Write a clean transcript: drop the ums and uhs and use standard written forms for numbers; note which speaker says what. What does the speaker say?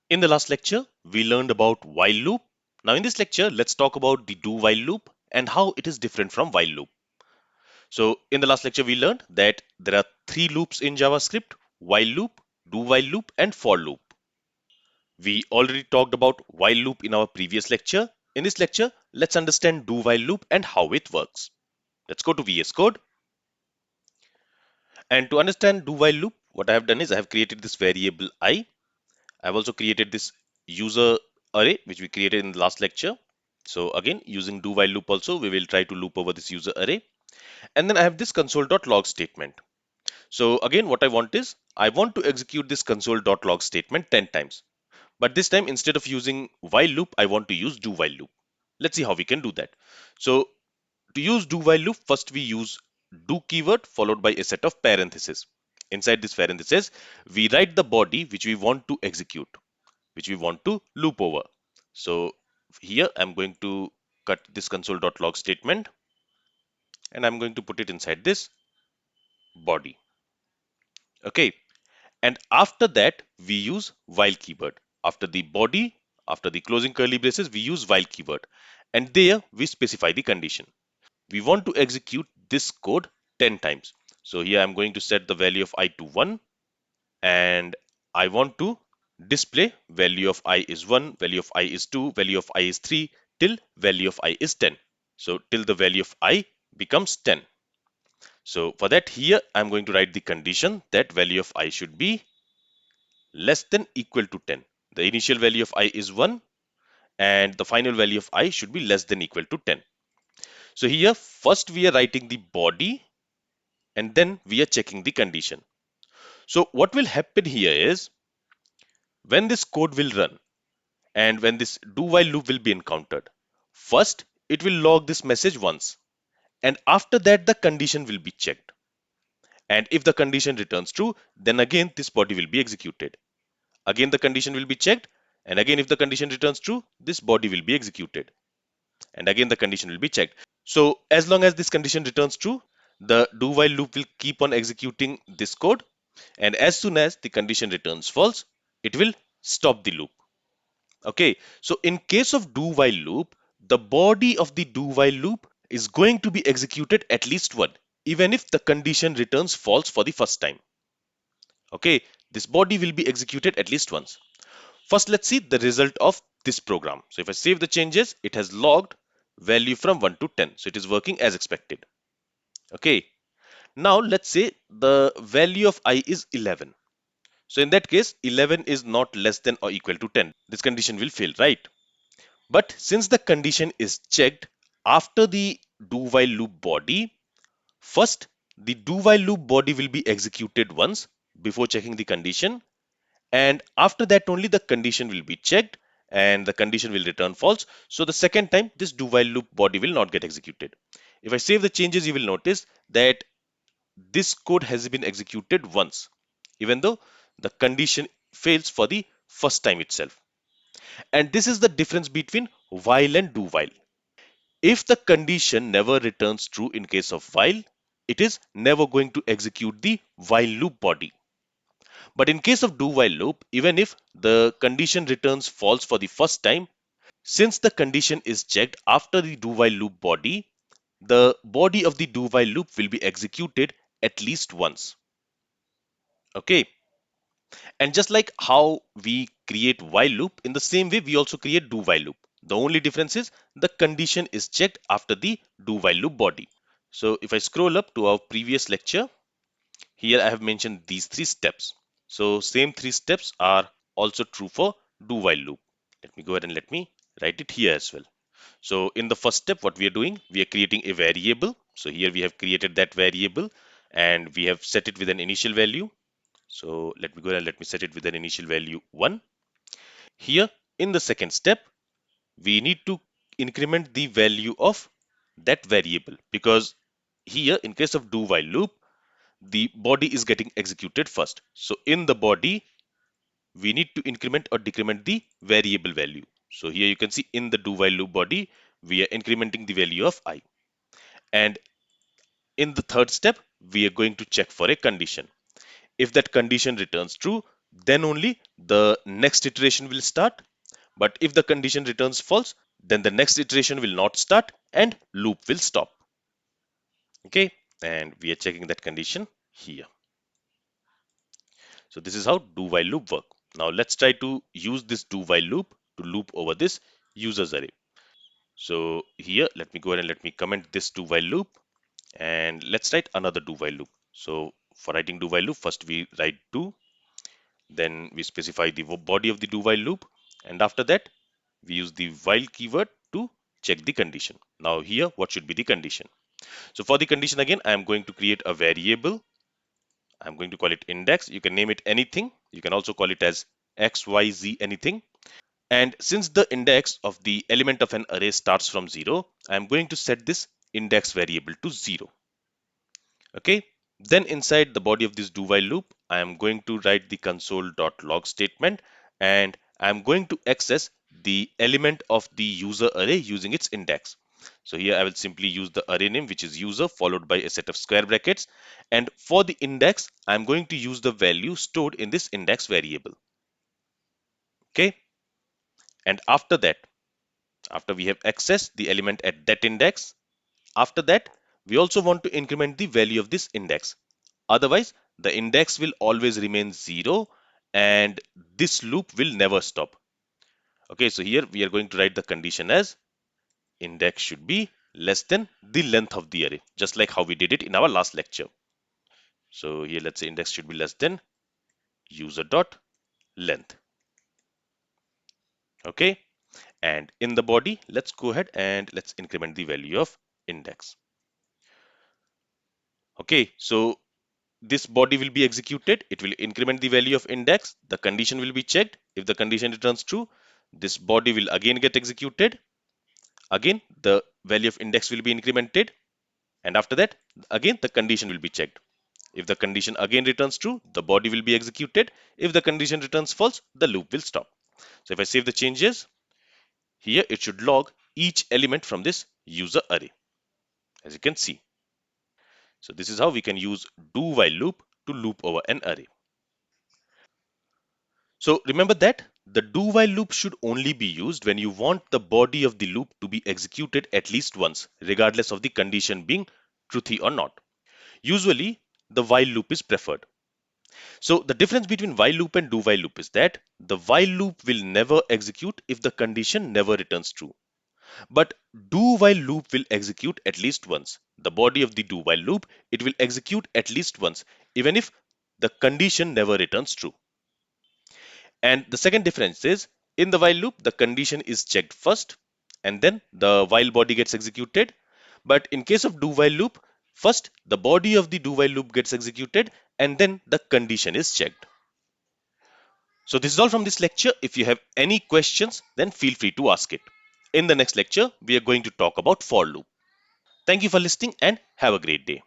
Speaker 1: In the last lecture, we learned about while loop. Now in this lecture, let's talk about the do while loop and how it is different from while loop. So in the last lecture, we learned that there are three loops in JavaScript: while loop, do while loop, and for loop. We already talked about while loop in our previous lecture. In this lecture, let's understand do while loop and how it works. Let's go to VS Code. And to understand do while loop, what I have done is I have created this variable I. I've also created this user array which we created in the last lecture. So again, using do while loop also, we will try to loop over this user array. And then I have this console.log statement. So again, what I want is I want to execute this console.log statement 10 times. But this time, instead of using while loop, I want to use do while loop. Let's see how we can do that. So to use do while loop, first we use do keyword followed by a set of parentheses. Inside this parentheses, we write the body which we want to execute, which we want to loop over. So here I'm going to cut this console.log statement and I'm going to put it inside this body. Okay. And after that, we use while keyword. After the body, after the closing curly braces, we use while keyword. And there we specify the condition. We want to execute this code 10 times. So here I'm going to set the value of I to 1 and I want to display value of I is 1, value of I is 2, value of I is 3 till value of I is 10. So till the value of I becomes 10. So for that here I'm going to write the condition that value of I should be less than equal to 10. The initial value of I is 1 and the final value of I should be less than equal to 10. So here first we are writing the body and then we are checking the condition. So what will happen here is when this code will run and when this do while loop will be encountered, first it will log this message once and after that the condition will be checked. And if the condition returns true, then again this body will be executed. Again the condition will be checked and again if the condition returns true, this body will be executed. And again the condition will be checked. So as long as this condition returns true, the do while loop will keep on executing this code and as soon as the condition returns false, it will stop the loop. Okay, so in case of do while loop, the body of the do while loop is going to be executed at least once, even if the condition returns false for the first time. Okay, this body will be executed at least once. First, let's see the result of this program. So if I save the changes, it has logged value from 1 to 10. So it is working as expected. Okay, now let's say the value of I is 11. So in that case, 11 is not less than or equal to 10. This condition will fail, right? But since the condition is checked after the do while loop body, first the do while loop body will be executed once before checking the condition, and after that only the condition will be checked and the condition will return false. So the second time this do while loop body will not get executed. If I save the changes, you will notice that this code has been executed once, even though the condition fails for the first time itself. And this is the difference between while and do while. If the condition never returns true in case of while, it is never going to execute the while loop body. But in case of do while loop, even if the condition returns false for the first time, since the condition is checked after the do while loop body, the body of the do while loop will be executed at least once. Okay. And just like how we create while loop, in the same way we also create do while loop. The only difference is the condition is checked after the do while loop body. So if I scroll up to our previous lecture, here I have mentioned these three steps. So same three steps are also true for do while loop. Let me go ahead and let me write it here as well. So in the first step, what we are doing, we are creating a variable. So here we have created that variable and we have set it with an initial value. So let me go ahead and let me set it with an initial value 1. Here in the second step, we need to increment the value of that variable because here in case of do while loop, the body is getting executed first. So in the body, we need to increment or decrement the variable value. So here you can see in the do while loop body, we are incrementing the value of I. And in the third step, we are going to check for a condition. If that condition returns true, then only the next iteration will start. But if the condition returns false, then the next iteration will not start and loop will stop. Okay, and we are checking that condition here. So this is how do while loop work. Now let's try to use this do while loop to loop over this users array. So here, let me go ahead and let me comment this do while loop, and let's write another do while loop. So for writing do while loop, first we write do, then we specify the body of the do while loop, and after that we use the while keyword to check the condition. Now here, what should be the condition? So for the condition, again, I am going to create a variable. I'm going to call it index. You can name it anything. You can also call it as XYZ anything. And since the index of the element of an array starts from 0, I'm going to set this index variable to 0. Okay. Then inside the body of this do while loop, I am going to write the console.log statement, and I'm going to access the element of the user array using its index. So here I will simply use the array name, which is user, followed by a set of square brackets. And for the index, I'm going to use the value stored in this index variable. Okay. And after that, after we have accessed the element at that index, after that, we also want to increment the value of this index. Otherwise, the index will always remain 0 and this loop will never stop. Okay, so here we are going to write the condition as index should be less than the length of the array, just like how we did it in our last lecture. So here, let's say index should be less than user dot length. Okay, and in the body, let's go ahead and let's increment the value of index. Okay, so this body will be executed. It will increment the value of index. The condition will be checked. If the condition returns true, this body will again get executed. Again, the value of index will be incremented. And after that, again, the condition will be checked. If the condition again returns true, the body will be executed. If the condition returns false, the loop will stop. So if I save the changes, here it should log each element from this user array, as you can see. So this is how we can use do while loop to loop over an array. So remember that the do while loop should only be used when you want the body of the loop to be executed at least once, regardless of the condition being truthy or not. Usually, the while loop is preferred. So the difference between while loop and do while loop is that the while loop will never execute if the condition never returns true. But do while loop will execute at least once. The body of the do while loop, it will execute at least once, even if the condition never returns true. And the second difference is in the while loop, the condition is checked first and then the while body gets executed. But in case of do while loop, first the body of the do while loop gets executed and then the condition is checked. So this is all from this lecture. If you have any questions, then feel free to ask it. In the next lecture, we are going to talk about for loop. Thank you for listening and have a great day.